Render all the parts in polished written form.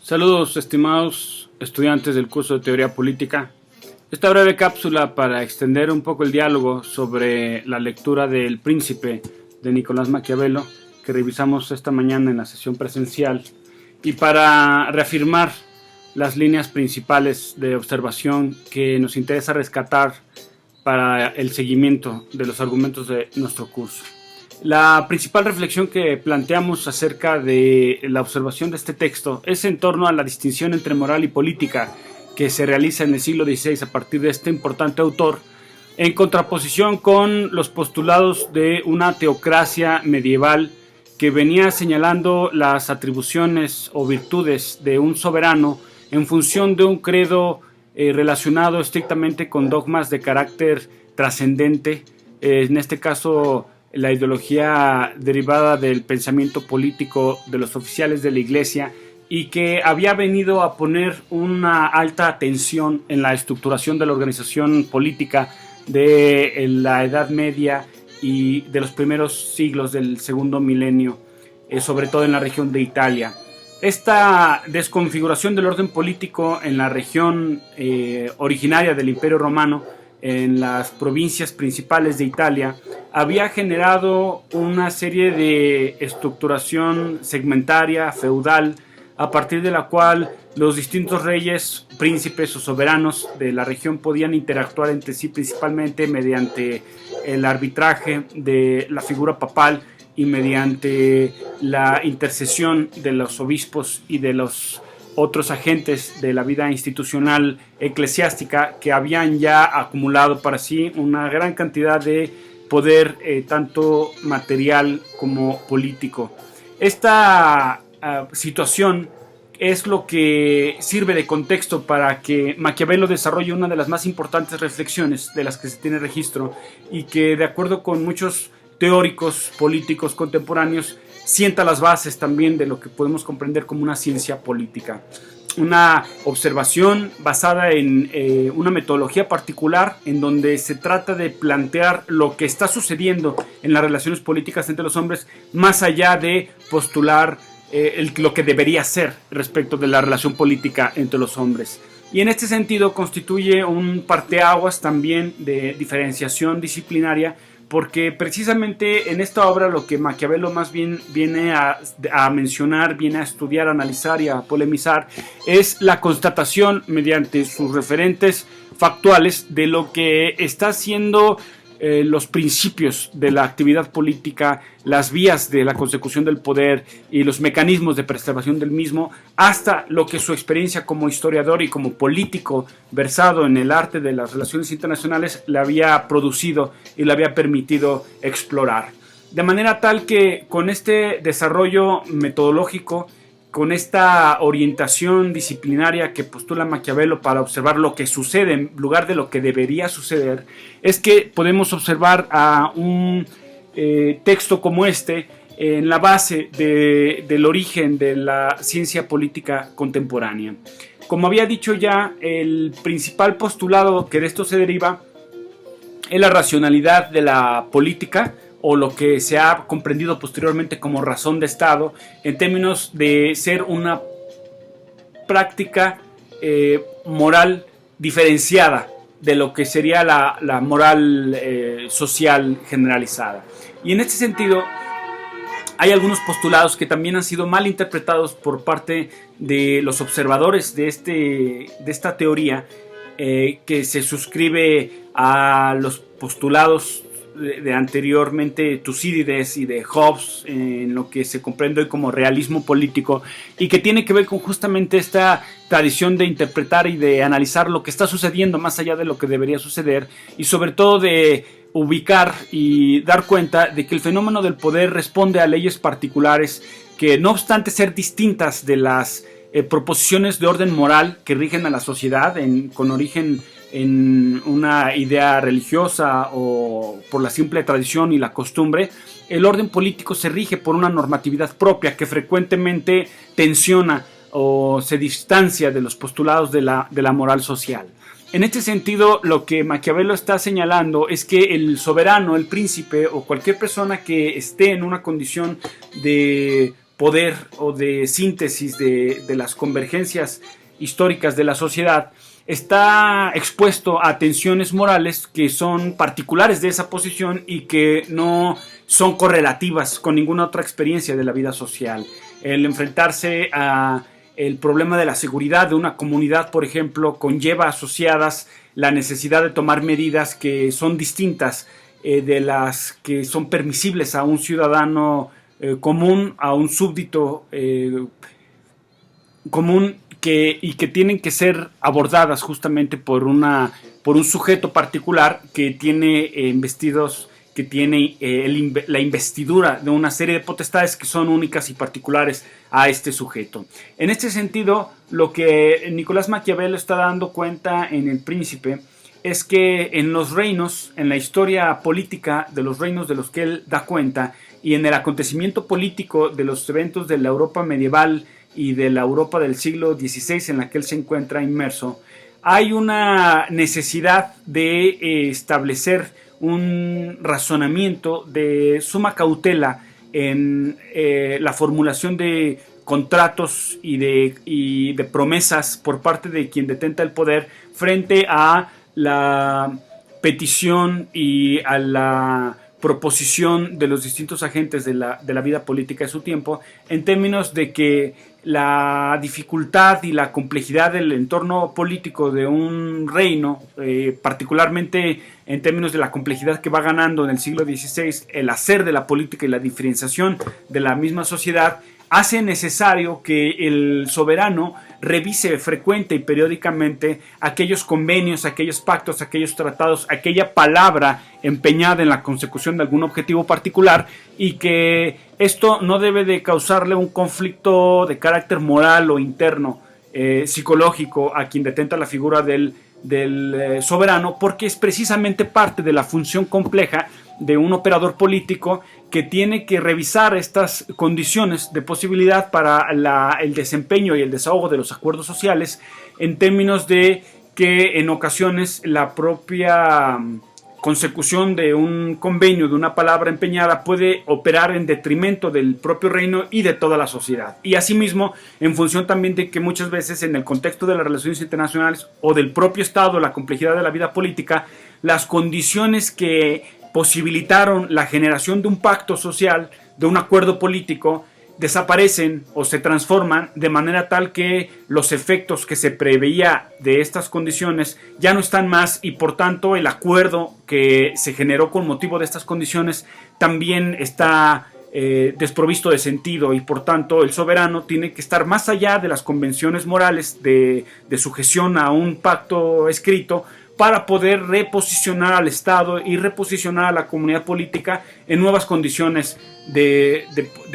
Saludos, estimados estudiantes del curso de Teoría Política. Esta breve cápsula para extender un poco el diálogo sobre la lectura del Príncipe de Nicolás Maquiavelo que revisamos esta mañana en la sesión presencial y para reafirmar las líneas principales de observación que nos interesa rescatar para el seguimiento de los argumentos de nuestro curso. La principal reflexión que planteamos acerca de la observación de este texto es en torno a la distinción entre moral y política que se realiza en el siglo XVI a partir de este importante autor, en contraposición con los postulados de una teocracia medieval que venía señalando las atribuciones o virtudes de un soberano en función de un credo relacionado estrictamente con dogmas de carácter trascendente, en este caso la ideología derivada del pensamiento político de los oficiales de la Iglesia y que había venido a poner una alta tensión en la estructuración de la organización política de la Edad Media y de los primeros siglos del segundo milenio, sobre todo en la región de Italia. Esta desconfiguración del orden político en la región originaria del Imperio Romano, en las provincias principales de Italia, había generado una serie de estructuración segmentaria, feudal, a partir de la cual los distintos reyes, príncipes o soberanos de la región podían interactuar entre sí principalmente mediante el arbitraje de la figura papal y mediante la intercesión de los obispos y de los otros agentes de la vida institucional eclesiástica que habían ya acumulado para sí una gran cantidad de poder, tanto material como político. Esta situación es lo que sirve de contexto para que Maquiavelo desarrolle una de las más importantes reflexiones de las que se tiene registro y que, de acuerdo con muchos teóricos políticos contemporáneos, sienta las bases también de lo que podemos comprender como una ciencia política. Una observación basada en una metodología particular en donde se trata de plantear lo que está sucediendo en las relaciones políticas entre los hombres, más allá de postular lo que debería ser respecto de la relación política entre los hombres. Y en este sentido constituye un parteaguas también de diferenciación disciplinaria, porque precisamente en esta obra lo que Maquiavelo más bien viene a mencionar, viene a estudiar, a analizar y a polemizar, es la constatación mediante sus referentes factuales de lo que está haciendo los principios de la actividad política, las vías de la consecución del poder y los mecanismos de preservación del mismo, hasta lo que su experiencia como historiador y como político versado en el arte de las relaciones internacionales le había producido y le había permitido explorar. De manera tal que con este desarrollo metodológico, con esta orientación disciplinaria que postula Maquiavelo para observar lo que sucede en lugar de lo que debería suceder, es que podemos observar a un texto como este en la base del origen de la ciencia política contemporánea. Como había dicho ya, el principal postulado que de esto se deriva es la racionalidad de la política, o lo que se ha comprendido posteriormente como razón de Estado, en términos de ser una práctica moral diferenciada de lo que sería la moral social generalizada. Y en este sentido, hay algunos postulados que también han sido mal interpretados por parte de los observadores de esta teoría, que se suscribe a los postulados de anteriormente Tucídides y de Hobbes, en lo que se comprende hoy como realismo político, y que tiene que ver con justamente esta tradición de interpretar y de analizar lo que está sucediendo más allá de lo que debería suceder, y sobre todo de ubicar y dar cuenta de que el fenómeno del poder responde a leyes particulares que, no obstante ser distintas de las proposiciones de orden moral que rigen a la sociedad con origen en una idea religiosa o por la simple tradición y la costumbre, el orden político se rige por una normatividad propia que frecuentemente tensiona o se distancia de los postulados de la moral social. En este sentido, lo que Maquiavelo está señalando es que el soberano, el príncipe o cualquier persona que esté en una condición de poder o de síntesis de las convergencias históricas de la sociedad, está expuesto a tensiones morales que son particulares de esa posición y que no son correlativas con ninguna otra experiencia de la vida social. El enfrentarse a el problema de la seguridad de una comunidad, por ejemplo, conlleva asociadas la necesidad de tomar medidas que son distintas de las que son permisibles a un ciudadano común, a un súbdito común, y que tienen que ser abordadas justamente por un sujeto particular que tiene la investidura de una serie de potestades que son únicas y particulares a este sujeto. En este sentido, lo que Nicolás Maquiavelo está dando cuenta en El Príncipe es que en los reinos, en la historia política de los reinos de los que él da cuenta y en el acontecimiento político de los eventos de la Europa medieval y de la Europa del siglo XVI en la que él se encuentra inmerso, hay una necesidad de establecer un razonamiento de suma cautela en la formulación de contratos y de promesas por parte de quien detenta el poder frente a la petición y a la proposición de los distintos agentes de la vida política de su tiempo, en términos de que la dificultad y la complejidad del entorno político de un reino, particularmente en términos de la complejidad que va ganando en el siglo XVI el hacer de la política y la diferenciación de la misma sociedad, hace necesario que el soberano revise frecuente y periódicamente aquellos convenios, aquellos pactos, aquellos tratados, aquella palabra empeñada en la consecución de algún objetivo particular, y que esto no debe de causarle un conflicto de carácter moral o interno, psicológico, a quien detenta la figura del soberano, porque es precisamente parte de la función compleja de un operador político que tiene que revisar estas condiciones de posibilidad para el desempeño y el desahogo de los acuerdos sociales, en términos de que en ocasiones la propia consecución de un convenio, de una palabra empeñada, puede operar en detrimento del propio reino y de toda la sociedad. Y asimismo, en función también de que muchas veces en el contexto de las relaciones internacionales o del propio Estado, la complejidad de la vida política, las condiciones que posibilitaron la generación de un pacto social, de un acuerdo político, desaparecen o se transforman de manera tal que los efectos que se preveía de estas condiciones ya no están más, y por tanto el acuerdo que se generó con motivo de estas condiciones también está desprovisto de sentido, y por tanto el soberano tiene que estar más allá de las convenciones morales de sujeción a un pacto escrito para poder reposicionar al Estado y reposicionar a la comunidad política en nuevas condiciones de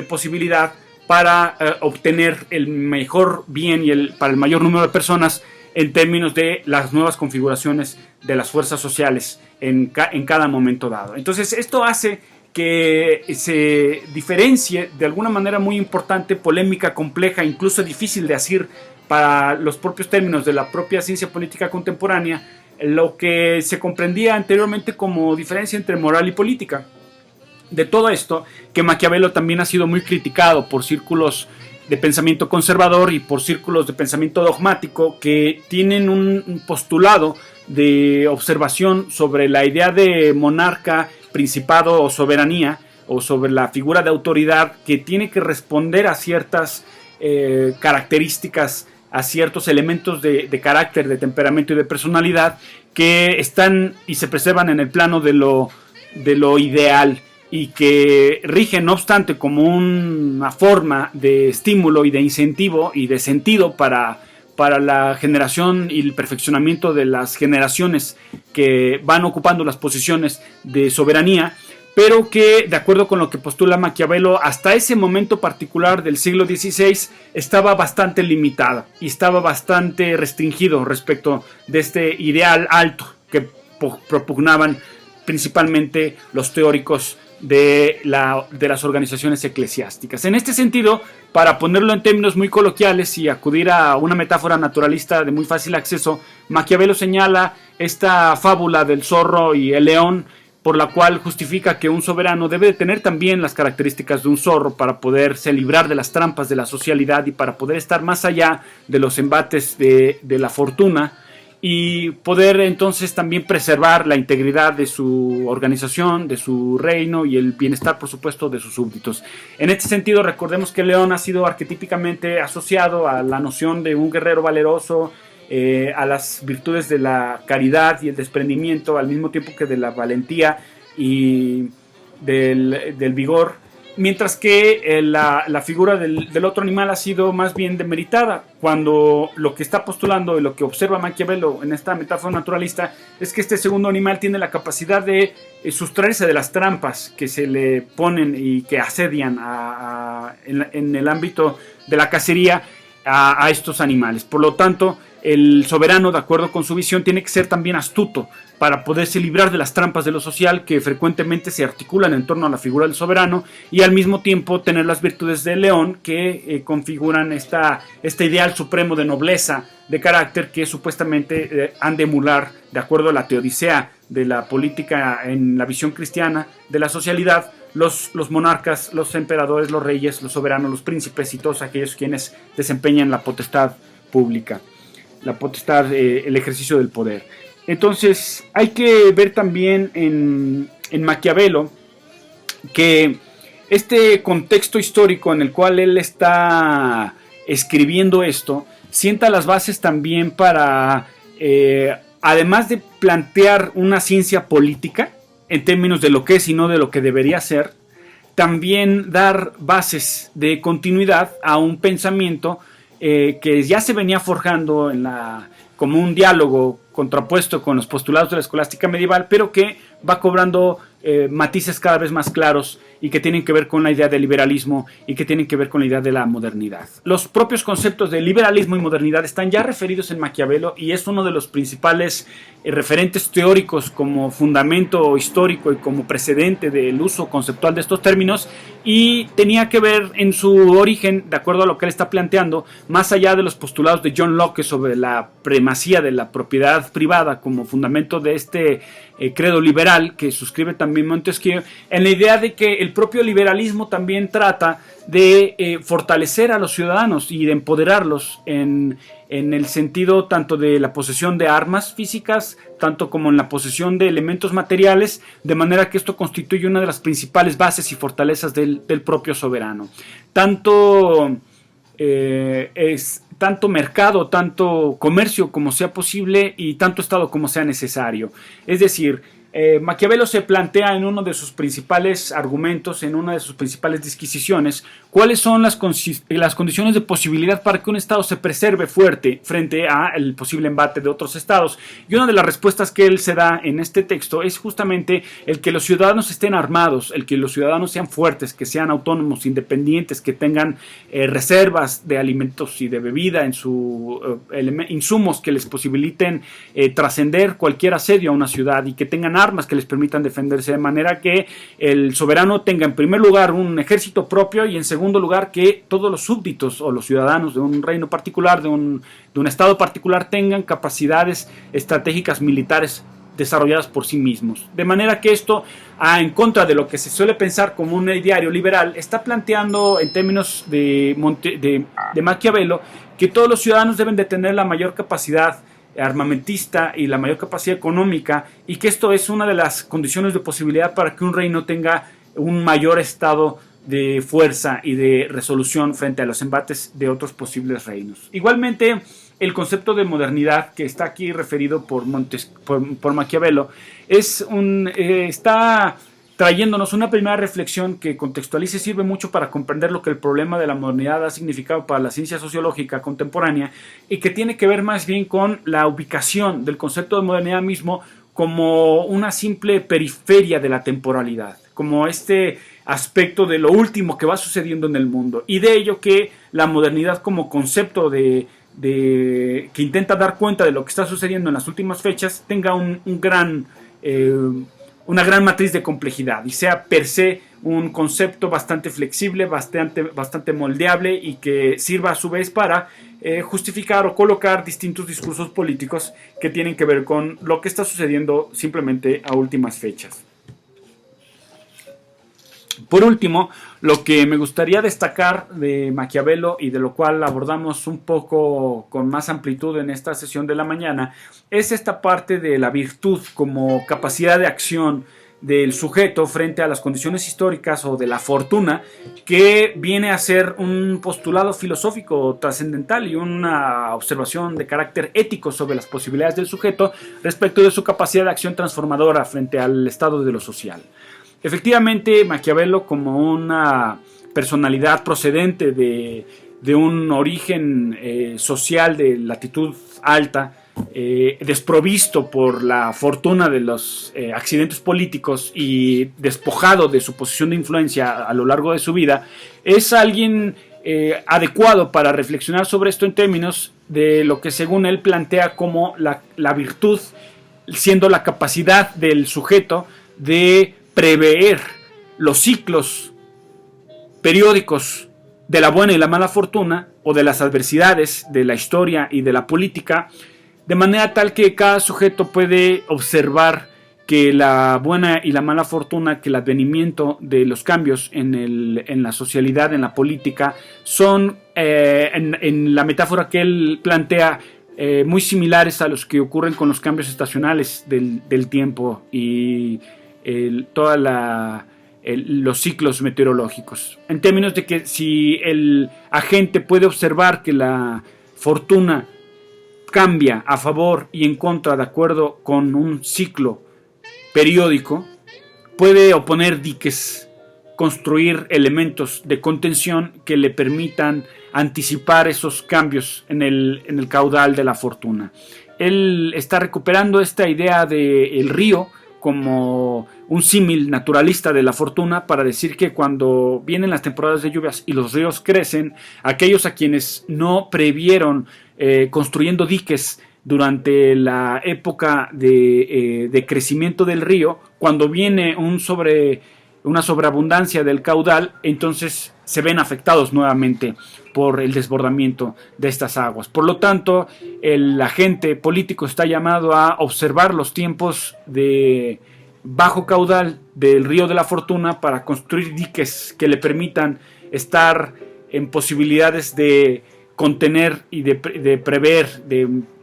posibilidad para obtener el mejor bien y para el mayor número de personas en términos de las nuevas configuraciones de las fuerzas sociales en cada momento dado. Entonces esto hace que se diferencie de alguna manera muy importante, polémica, compleja, incluso difícil de asir para los propios términos de la propia ciencia política contemporánea, lo que se comprendía anteriormente como diferencia entre moral y política. De todo esto, que Maquiavelo también ha sido muy criticado por círculos de pensamiento conservador y por círculos de pensamiento dogmático que tienen un postulado de observación sobre la idea de monarca, principado o soberanía, o sobre la figura de autoridad que tiene que responder a ciertas características, a ciertos elementos de carácter, de temperamento y de personalidad que están y se preservan en el plano de lo ideal, y que rigen no obstante como una forma de estímulo y de incentivo y de sentido para la generación y el perfeccionamiento de las generaciones que van ocupando las posiciones de soberanía, pero que, de acuerdo con lo que postula Maquiavelo, hasta ese momento particular del siglo XVI estaba bastante limitado y estaba bastante restringido respecto de este ideal alto que propugnaban principalmente los teóricos de las organizaciones eclesiásticas. En este sentido, para ponerlo en términos muy coloquiales y acudir a una metáfora naturalista de muy fácil acceso, Maquiavelo señala esta fábula del zorro y el león por la cual justifica que un soberano debe de tener también las características de un zorro para poderse librar de las trampas de la socialidad y para poder estar más allá de los embates de la fortuna, y poder entonces también preservar la integridad de su organización, de su reino y el bienestar, por supuesto, de sus súbditos. En este sentido, recordemos que el león ha sido arquetípicamente asociado a la noción de un guerrero valeroso, a las virtudes de la caridad y el desprendimiento, al mismo tiempo que de la valentía y del vigor, mientras que la figura del otro animal ha sido más bien demeritada, cuando lo que está postulando y lo que observa Maquiavelo en esta metáfora naturalista es que este segundo animal tiene la capacidad de sustraerse de las trampas que se le ponen y que asedian en el ámbito de la cacería a estos animales. Por lo tanto, el soberano, de acuerdo con su visión, tiene que ser también astuto para poderse librar de las trampas de lo social que frecuentemente se articulan en torno a la figura del soberano, y al mismo tiempo tener las virtudes del león que configuran este ideal supremo de nobleza de carácter que supuestamente han de emular, de acuerdo a la teodicea de la política en la visión cristiana de la socialidad, los monarcas, los emperadores, los reyes, los soberanos, los príncipes y todos aquellos quienes desempeñan la potestad pública, la potestad, el ejercicio del poder. Entonces hay que ver también en Maquiavelo que este contexto histórico en el cual él está escribiendo esto sienta las bases también para, además de plantear una ciencia política en términos de lo que es y no de lo que debería ser, también dar bases de continuidad a un pensamiento que ya se venía forjando como un diálogo contrapuesto con los postulados de la escolástica medieval, pero que va cobrando matices cada vez más claros y que tienen que ver con la idea del liberalismo y que tienen que ver con la idea de la modernidad. Los propios conceptos de liberalismo y modernidad están ya referidos en Maquiavelo y es uno de los principales referentes teóricos como fundamento histórico y como precedente del uso conceptual de estos términos, y tenía que ver en su origen, de acuerdo a lo que él está planteando, más allá de los postulados de John Locke sobre la primacía de la propiedad privada como fundamento de este credo liberal que suscribe también Montesquieu, en la idea de que el propio liberalismo también trata de fortalecer a los ciudadanos y de empoderarlos en el sentido tanto de la posesión de armas físicas, tanto como en la posesión de elementos materiales, de manera que esto constituye una de las principales bases y fortalezas del propio soberano. Tanto mercado, tanto comercio como sea posible y tanto Estado como sea necesario. Es decir, Maquiavelo se plantea en uno de sus principales argumentos, en una de sus principales disquisiciones, cuáles son las condiciones de posibilidad para que un Estado se preserve fuerte frente al posible embate de otros Estados. Y una de las respuestas que él se da en este texto es justamente el que los ciudadanos estén armados, el que los ciudadanos sean fuertes, que sean autónomos, independientes, que tengan reservas de alimentos y de bebida en sus insumos que les posibiliten trascender cualquier asedio a una ciudad y que tengan armas que les permitan defenderse, de manera que el soberano tenga en primer lugar un ejército propio y en segundo lugar que todos los súbditos o los ciudadanos de un reino particular, de un estado particular, tengan capacidades estratégicas militares desarrolladas por sí mismos. De manera que esto, en contra de lo que se suele pensar como un ideario liberal, está planteando en términos de Maquiavelo que todos los ciudadanos deben de tener la mayor capacidad armamentista y la mayor capacidad económica, y que esto es una de las condiciones de posibilidad para que un reino tenga un mayor estado de fuerza y de resolución frente a los embates de otros posibles reinos. Igualmente, el concepto de modernidad que está aquí referido por Maquiavelo está trayéndonos una primera reflexión que contextualiza y sirve mucho para comprender lo que el problema de la modernidad ha significado para la ciencia sociológica contemporánea, y que tiene que ver más bien con la ubicación del concepto de modernidad mismo como una simple periferia de la temporalidad, como este aspecto de lo último que va sucediendo en el mundo, y de ello que la modernidad como concepto que intenta dar cuenta de lo que está sucediendo en las últimas fechas tenga una gran matriz de complejidad y sea per se un concepto bastante flexible, bastante moldeable, y que sirva a su vez para justificar o colocar distintos discursos políticos que tienen que ver con lo que está sucediendo simplemente a últimas fechas. Por último, lo que me gustaría destacar de Maquiavelo y de lo cual abordamos un poco con más amplitud en esta sesión de la mañana es esta parte de la virtud como capacidad de acción del sujeto frente a las condiciones históricas o de la fortuna, que viene a ser un postulado filosófico trascendental y una observación de carácter ético sobre las posibilidades del sujeto respecto de su capacidad de acción transformadora frente al estado de lo social. Efectivamente, Maquiavelo, como una personalidad procedente de un origen social de latitud alta, desprovisto por la fortuna de los accidentes políticos y despojado de su posición de influencia a lo largo de su vida, es alguien adecuado para reflexionar sobre esto en términos de lo que según él plantea como la virtud, siendo la capacidad del sujeto de prever los ciclos periódicos de la buena y la mala fortuna o de las adversidades de la historia y de la política, de manera tal que cada sujeto puede observar que la buena y la mala fortuna, que el advenimiento de los cambios en la socialidad, en la política, son, en la metáfora que él plantea, muy similares a los que ocurren con los cambios estacionales del tiempo y todos los ciclos meteorológicos. En términos de que si el agente puede observar que la fortuna cambia a favor y en contra de acuerdo con un ciclo periódico, puede oponer diques, construir elementos de contención que le permitan anticipar esos cambios en el caudal de la fortuna. Él está recuperando esta idea del río como un símil naturalista de la fortuna para decir que cuando vienen las temporadas de lluvias y los ríos crecen, aquellos a quienes no previeron construyendo diques durante la época de crecimiento del río, cuando viene una sobreabundancia del caudal, entonces se ven afectados nuevamente por el desbordamiento de estas aguas. Por lo tanto, el agente político está llamado a observar los tiempos de bajo caudal del río de la fortuna para construir diques que le permitan estar en posibilidades de contener y de prever,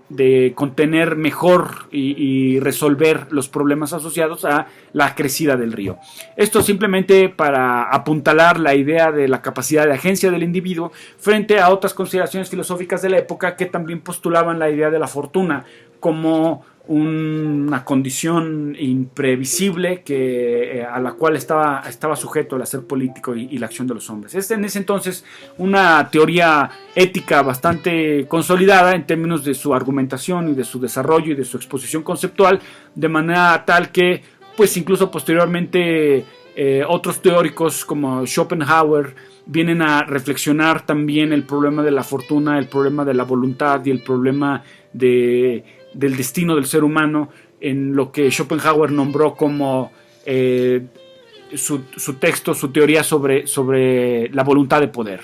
de contener mejor y resolver los problemas asociados a la crecida del río. Esto simplemente para apuntalar la idea de la capacidad de agencia del individuo frente a otras consideraciones filosóficas de la época que también postulaban la idea de la fortuna como una condición imprevisible a la cual estaba sujeto el hacer político y la acción de los hombres. Es en ese entonces una teoría ética bastante consolidada en términos de su argumentación y de su desarrollo y de su exposición conceptual, de manera tal que pues incluso posteriormente otros teóricos como Schopenhauer vienen a reflexionar también el problema de la fortuna, el problema de la voluntad y el problema del destino del ser humano en lo que Schopenhauer nombró como su texto, su teoría sobre la voluntad de poder.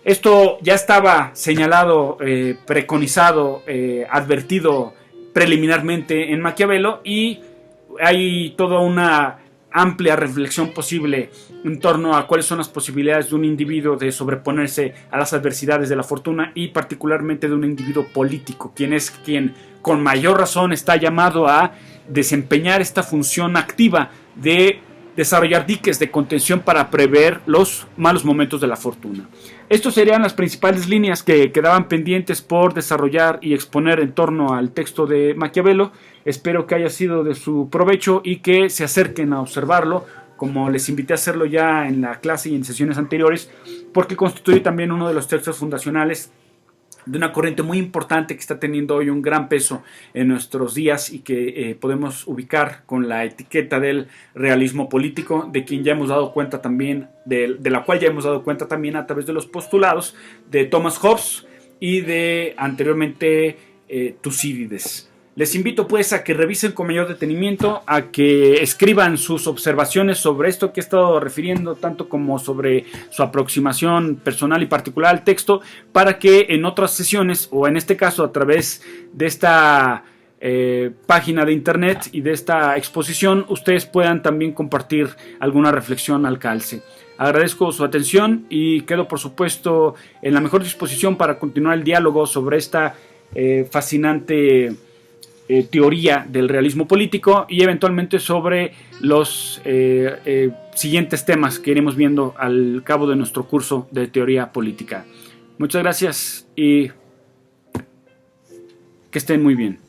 Esto ya estaba señalado, preconizado, advertido preliminarmente en Maquiavelo, y hay toda una amplia reflexión posible en torno a cuáles son las posibilidades de un individuo de sobreponerse a las adversidades de la fortuna y particularmente de un individuo político, quien con mayor razón está llamado a desempeñar esta función activa de desarrollar diques de contención para prever los malos momentos de la fortuna. Estas serían las principales líneas que quedaban pendientes por desarrollar y exponer en torno al texto de Maquiavelo. Espero que haya sido de su provecho y que se acerquen a observarlo, como les invité a hacerlo ya en la clase y en sesiones anteriores, porque constituye también uno de los textos fundacionales de una corriente muy importante que está teniendo hoy un gran peso en nuestros días y que podemos ubicar con la etiqueta del realismo político, de quien ya hemos dado cuenta también, de la cual ya hemos dado cuenta también a través de los postulados de Thomas Hobbes y de anteriormente Tucídides. Les invito pues a que revisen con mayor detenimiento, a que escriban sus observaciones sobre esto que he estado refiriendo, tanto como sobre su aproximación personal y particular al texto, para que en otras sesiones, o en este caso a través de esta página de internet y de esta exposición, ustedes puedan también compartir alguna reflexión al calce. Agradezco su atención y quedo por supuesto en la mejor disposición para continuar el diálogo sobre esta fascinante teoría del realismo político y eventualmente sobre los siguientes temas que iremos viendo al cabo de nuestro curso de teoría política. Muchas gracias y que estén muy bien.